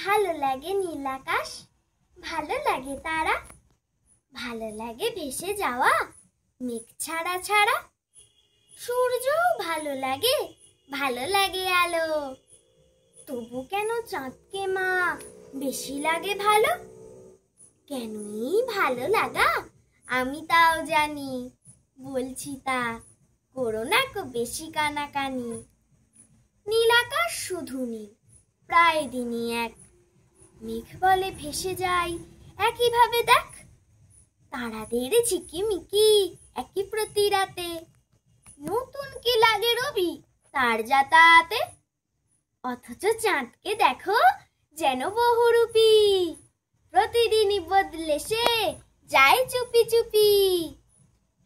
ভালো লাগে নীল আকাশ, ভালো লাগে তারা, ভালো লাগে ভেসে যাওয়া মেঘ ছাড়া ছাড়া। সূর্যও ভালো লাগে, ভালো লাগে আলো। তবু কেন চাঁদকে মা বেশি লাগে ভালো? কেনই ভালো লাগা আমি তাও জানি, বলছি তা করো না কো বেশি কানাকানি। নীল আকাশ শুধু নীল, প্রায় দিনই এক, মেঘ বলে ভেসে যাই একইভাবে দেখ। তারাদের ঝিকিমিকি একই প্রতি রাতে, নতুন কি লাগে রবি তার যাতায়াতে। অথচ চাঁদকে দেখো যেন বহুরূপী, প্রতিদিনই বদলে সে যায় চুপি চুপি।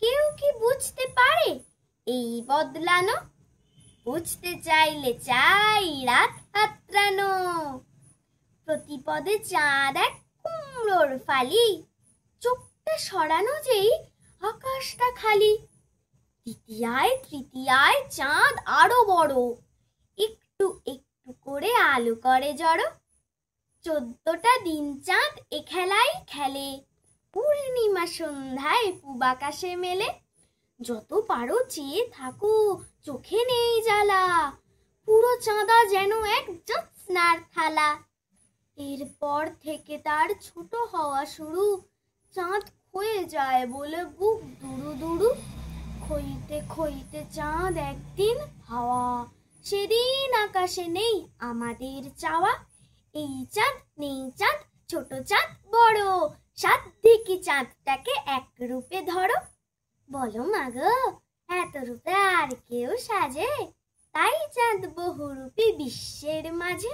কেউ কি বুঝতে পারে এই বদলানো? বুঝতে চাইলে চাই রাত আত্রানো। প্রতিপদে চাঁদ এক কুমড়োর ফালি, চোখটা সরানো যেই আকাশটা খালি। দ্বিতীয়ায় তৃতীয়ায় চাঁদ আরো বড়, একটু একটু করে আলো করে জড়ো। 14টা দিন চাঁদ এ খেলাই খেলে, পূর্ণিমা সন্ধ্যায় পূব আকাশে মেলে। যত পারো চেয়ে থাকো চোখে নেই জ্বালা, পুরো চাঁদা যেন এক জ্যোৎস্নার থালা। এরপর থেকে তার ছোট হওয়া শুরু, চাঁদ ক্ষয়ে যায় বলে বুক দুরু দুরু। ক্ষইতে ক্ষইতে চাঁদ একদিন হাওয়া, সেদিন আকাশে নেই আমাদের চাওয়া। এই চাঁদ নেই চাঁদ, ছোট চাঁদ বড়, 7 দিকে চাঁদটাকে এক রূপে ধরো। বলো মাগো, এত রূপে আর কেউ সাজে? তাই চাঁদ বহুরূপী বিশ্বের মাঝে।